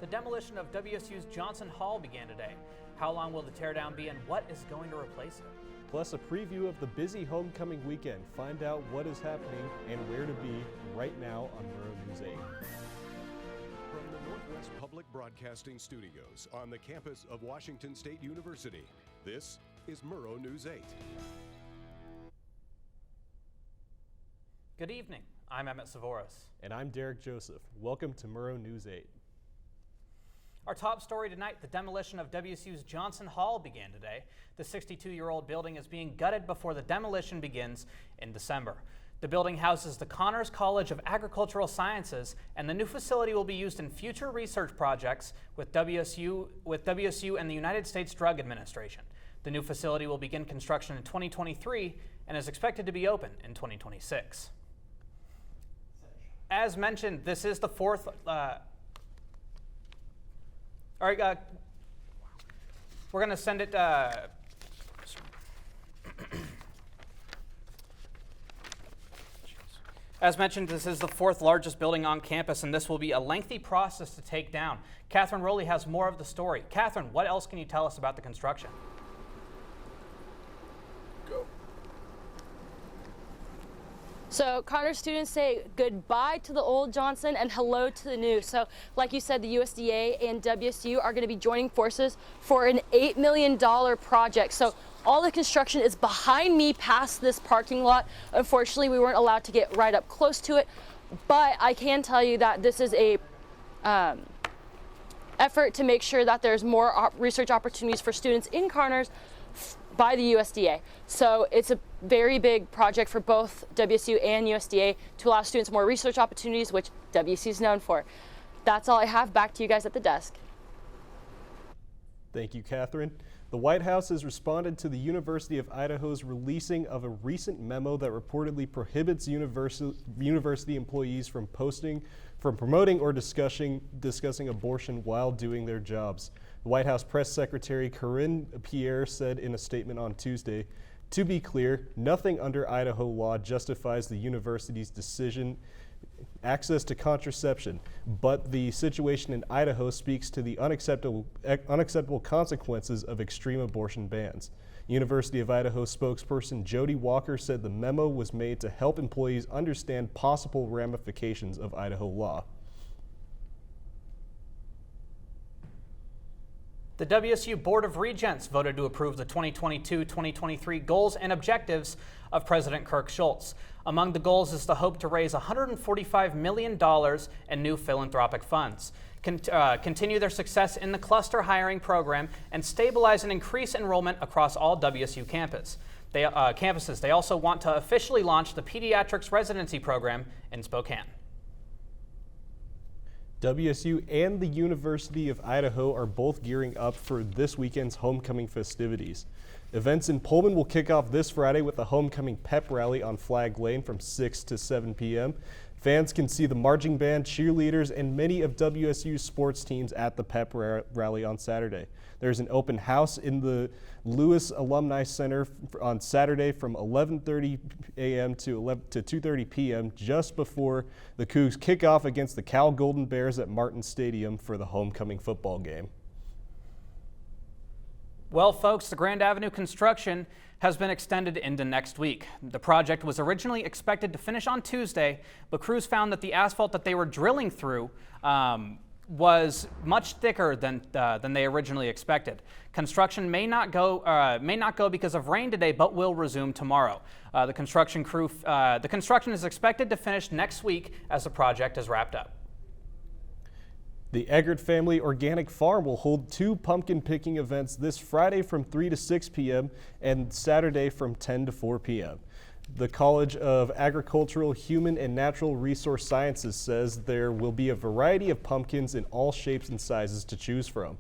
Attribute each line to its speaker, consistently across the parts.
Speaker 1: The demolition of WSU's Johnson Hall began today. How long will the teardown be and what is going to replace it?
Speaker 2: Plus a preview of the busy homecoming weekend. Find out what is happening and where to be right now on Murrow News 8.
Speaker 3: From the Northwest Public Broadcasting Studios on the campus of Washington State University, this is Murrow News 8.
Speaker 1: Good evening. I'm Emmett Savoras.
Speaker 2: And I'm Derek Joseph. Welcome to Murrow News 8.
Speaker 1: Our top story tonight, the demolition of WSU's Johnson Hall began today. The 62-year-old building is being gutted before the demolition begins in December. The building houses the Connors College of Agricultural Sciences, and the new facility will be used in future research projects with WSU and the United States Drug Administration. The new facility will begin construction in 2023 and is expected to be open in 2026. As mentioned, this is the fourth... All right, we're going to send it. As mentioned, this is the fourth largest building on campus, and this will be a lengthy process to take down. Catherine Rowley has more of the story. Catherine, what else can you tell us about the construction?
Speaker 4: So Connors students say goodbye to the old Johnson and hello to the new. So like you said, the USDA and WSU are going to be joining forces for an $8 million project. So all the construction is behind me past this parking lot. Unfortunately, we weren't allowed to get right up close to it, but I can tell you that this is a effort to make sure that there's more research opportunities for students in Connors by the USDA. So it's a very big project for both WSU and USDA to allow students more research opportunities, which WSU is known for. That's all I have. Back to you guys at the desk.
Speaker 2: Thank you, Catherine. The White House has responded to the University of Idaho's releasing of a recent memo that reportedly prohibits university employees from promoting or discussing abortion while doing their jobs. The White House Press Secretary Corinne Pierre said in a statement on Tuesday, "To be clear, nothing under Idaho law justifies the university's decision access to contraception, but the situation in Idaho speaks to the unacceptable consequences of extreme abortion bans." University of Idaho spokesperson Jody Walker said the memo was made to help employees understand possible ramifications of Idaho law.
Speaker 1: The WSU Board of Regents voted to approve the 2022-2023 goals and objectives of President Kirk Schultz. Among the goals is the hope to raise $145 million in new philanthropic funds, continue their success in the cluster hiring program, and stabilize and increase enrollment across all WSU campuses. They also want to officially launch the pediatrics residency program in Spokane.
Speaker 2: WSU and the University of Idaho are both gearing up for this weekend's homecoming festivities. Events in Pullman will kick off this Friday with a homecoming pep rally on Flag Lane from 6 to 7 p.m. Fans can see the marching band, cheerleaders, and many of WSU's sports teams at the pep rally on Saturday. There's an open house in the Lewis Alumni Center on Saturday from 11:30 a.m. to 2:30 p.m. just before the Cougs kick off against the Cal Golden Bears at Martin Stadium for the homecoming football game.
Speaker 1: Well, folks, the Grand Avenue construction has been extended into next week. The project was originally expected to finish on Tuesday, but crews found that the asphalt that they were drilling through was much thicker than they originally expected. Construction may not go because of rain today, but will resume tomorrow. The construction is expected to finish next week as the project is wrapped up.
Speaker 2: The Eggert Family Organic Farm will hold 2 pumpkin picking events this Friday from 3 to 6 p.m. and Saturday from 10 to 4 p.m. The College of Agricultural, Human, and Natural Resource Sciences says there will be a variety of pumpkins in all shapes and sizes to choose from.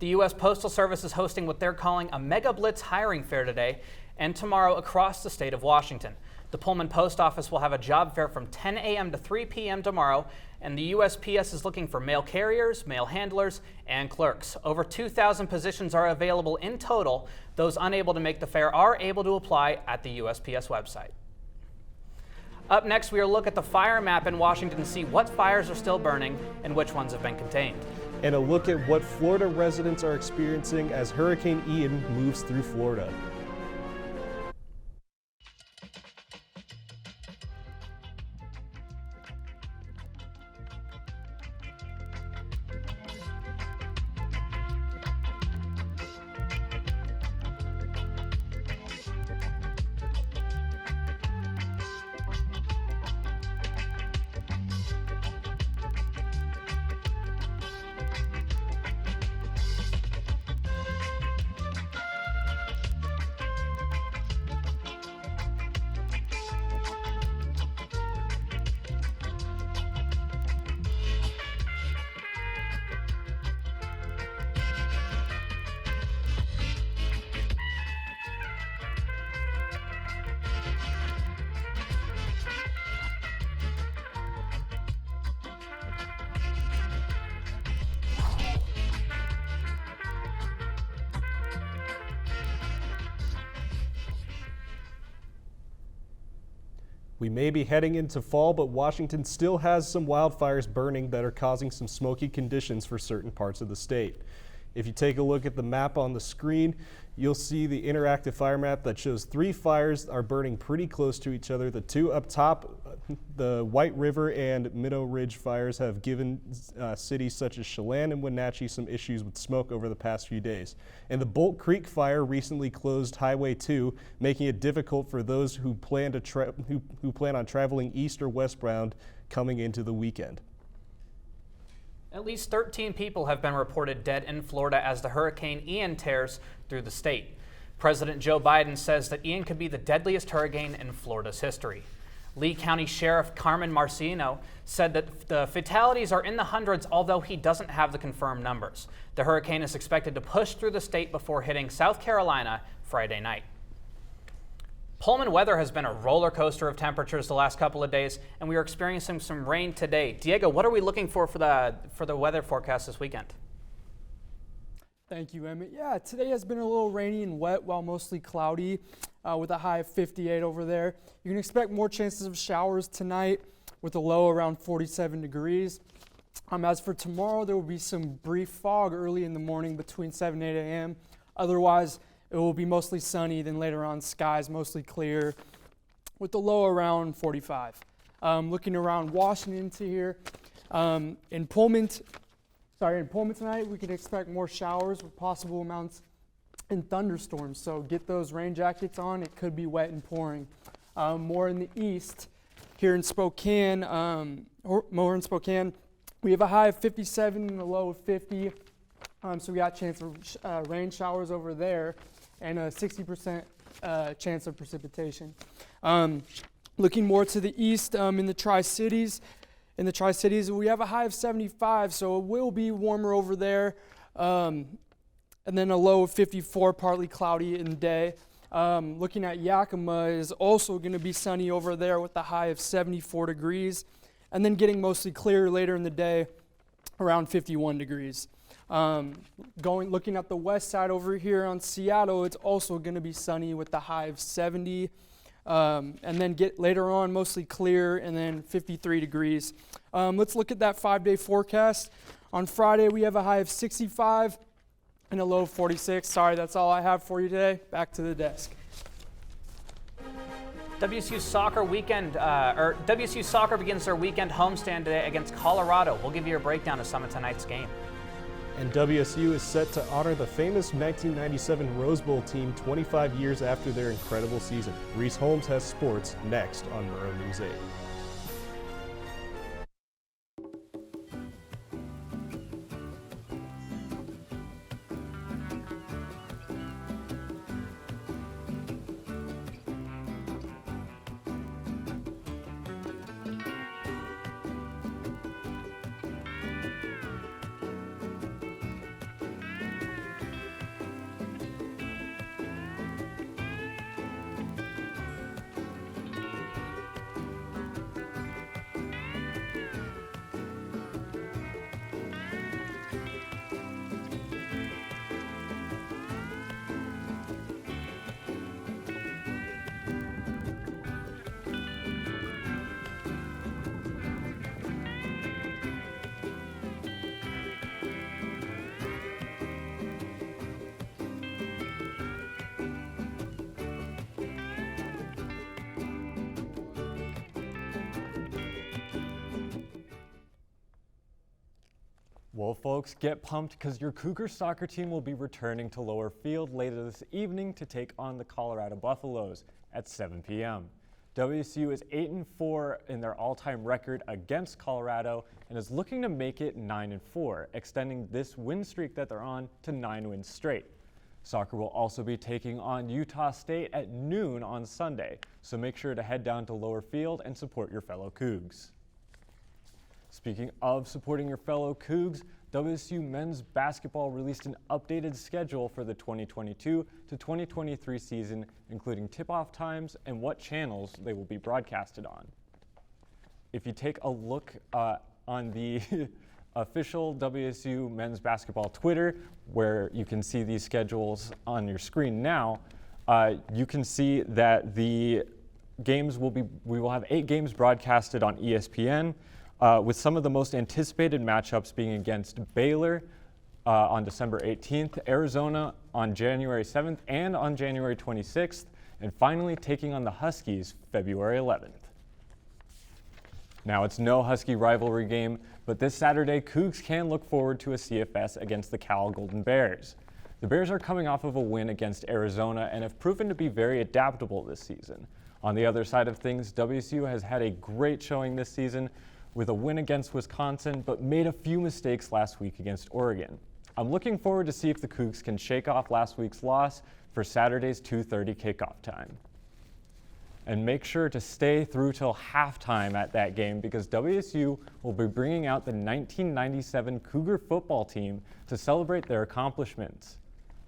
Speaker 1: The U.S. Postal Service is hosting what they're calling a Mega Blitz hiring fair today and tomorrow across the state of Washington. The Pullman Post Office will have a job fair from 10 a.m. to 3 p.m. tomorrow, and the USPS is looking for mail carriers, mail handlers, and clerks. Over 2,000 positions are available in total. Those unable to make the fair are able to apply at the USPS website. Up next, we will look at the fire map in Washington to see what fires are still burning and which ones have been contained.
Speaker 2: And a look at what Florida residents are experiencing as Hurricane Ian moves through Florida. We may be heading into fall, but Washington still has some wildfires burning that are causing some smoky conditions for certain parts of the state. If you take a look at the map on the screen, you'll see the interactive fire map that shows 3 fires are burning pretty close to each other. The 2 up top, the White River and Minnow Ridge fires, have given cities such as Chelan and Wenatchee some issues with smoke over the past few days. And the Bolt Creek fire recently closed Highway 2, making it difficult for those who plan on traveling east or westbound coming into the weekend.
Speaker 1: At least 13 people have been reported dead in Florida as the Hurricane Ian tears through the state. President Joe Biden says that Ian could be the deadliest hurricane in Florida's history. Lee County Sheriff Carmen Marciano said that the fatalities are in the hundreds, although he doesn't have the confirmed numbers. The hurricane is expected to push through the state before hitting South Carolina Friday night. Pullman weather has been a roller coaster of temperatures the last couple of days, and we are experiencing some rain today. Diego, what are we looking for the weather forecast this weekend?
Speaker 5: Thank you, Emmett. Yeah, today has been a little rainy and wet while mostly cloudy with a high of 58 over there. You can expect more chances of showers tonight with a low around 47 degrees. As for tomorrow, there will be some brief fog early in the morning between 7 and 8 a.m. Otherwise, it will be mostly sunny, then later on skies mostly clear with the low around 45. Looking around Washington to here, in Pullman tonight, we can expect more showers with possible amounts in thunderstorms. So get those rain jackets on. It could be wet and pouring. More in the east, here in Spokane, we have a high of 57 and a low of 50. So we got a chance of rain showers over there and a 60% chance of precipitation. Looking more to the east, in the Tri-Cities, we have a high of 75, so it will be warmer over there. And then a low of 54, partly cloudy in the day. Looking at Yakima is also going to be sunny over there with a high of 74 degrees, and then getting mostly clear later in the day, around 51 degrees. Looking at the west side over here on Seattle, it's also going to be sunny with the high of 70, and then get later on mostly clear and then 53 degrees. Let's look at that 5-day forecast. On Friday, we have a high of 65 and a low of 46. Sorry, that's all I have for you today. Back to the desk.
Speaker 1: WSU soccer begins their weekend homestand today against Colorado. We'll give you a breakdown of some of tonight's game.
Speaker 2: And WSU is set to honor the famous 1997 Rose Bowl team 25 years after their incredible season. Reese Holmes has sports next on Murrow News 8.
Speaker 6: Well, folks, get pumped because your Cougar soccer team will be returning to Lower Field later this evening to take on the Colorado Buffaloes at 7 p.m. WSU is 8-4 in their all-time record against Colorado and is looking to make it 9-4, extending this win streak that they're on to 9 wins straight. Soccer will also be taking on Utah State at noon on Sunday, so make sure to head down to Lower Field and support your fellow Cougs. Speaking of supporting your fellow Cougs, WSU men's basketball released an updated schedule for the 2022 to 2023 season, including tip-off times and what channels they will be broadcasted on. If you take a look on the official WSU men's basketball Twitter, where you can see these schedules on your screen now, you can see that the games we will have 8 games broadcasted on ESPN, with some of the most anticipated matchups being against Baylor on December 18th, Arizona on January 7th and on January 26th, and finally taking on the Huskies February 11th. Now, it's no Husky rivalry game, but this Saturday, Cougs can look forward to a CFS against the Cal Golden Bears. The Bears are coming off of a win against Arizona and have proven to be very adaptable this season. On the other side of things, WSU has had a great showing this season, with a win against Wisconsin, but made a few mistakes last week against Oregon. I'm looking forward to see if the Cougs can shake off last week's loss for Saturday's 2:30 kickoff time. And make sure to stay through till halftime at that game because WSU will be bringing out the 1997 Cougar football team to celebrate their accomplishments.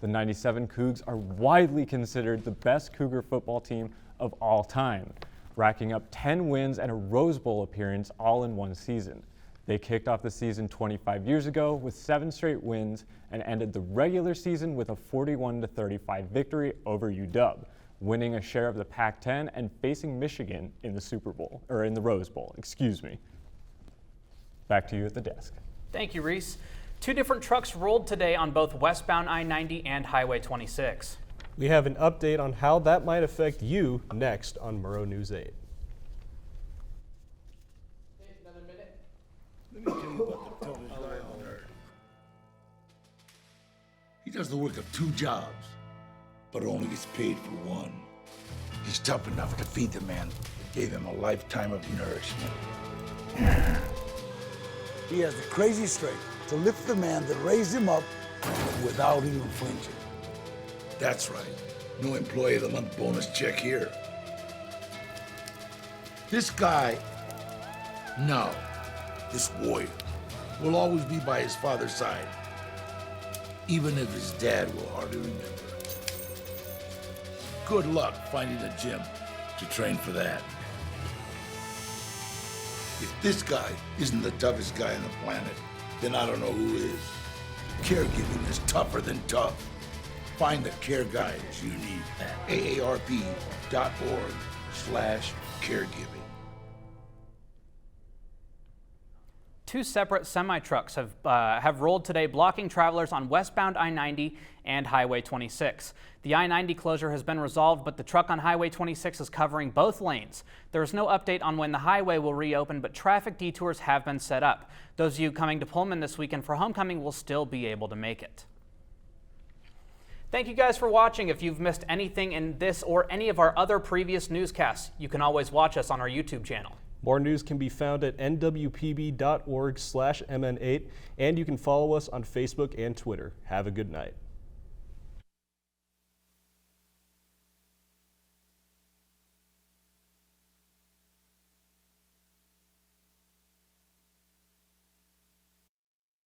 Speaker 6: The 97 Cougs are widely considered the best Cougar football team of all time, racking up 10 wins and a Rose Bowl appearance all in one season. They kicked off the season 25 years ago with 7 straight wins and ended the regular season with a 41-35 victory over UW, winning a share of the Pac-10 and facing Michigan in the Rose Bowl, excuse me. Back to you at the desk.
Speaker 1: Thank you, Reese. 2 different trucks rolled today on both westbound I-90 and Highway 26.
Speaker 2: We have an update on how that might affect you next on Murrow News 8.
Speaker 7: Let me tell you about the toughest guy on earth. He does the work of 2 jobs, but only gets paid for one. He's tough enough to feed the man that gave him a lifetime of nourishment. He has the crazy strength to lift the man that raised him up without even flinching. That's right. No employee of the month bonus check here. This guy, no, this warrior, will always be by his father's side, even if his dad will hardly remember. Good luck finding a gym to train for that. If this guy isn't the toughest guy on the planet, then I don't know who is. Caregiving is tougher than tough. Find the care guides you need at aarp.org/caregiving.
Speaker 1: 2 separate semi-trucks have rolled today, blocking travelers on westbound I-90 and Highway 26. The I-90 closure has been resolved, but the truck on Highway 26 is covering both lanes. There is no update on when the highway will reopen, but traffic detours have been set up. Those of you coming to Pullman this weekend for homecoming will still be able to make it. Thank you guys for watching. If you've missed anything in this or any of our other previous newscasts, you can always watch us on our YouTube channel.
Speaker 2: More news can be found at nwpb.org/mn8, and you can follow us on Facebook and Twitter. Have a good night.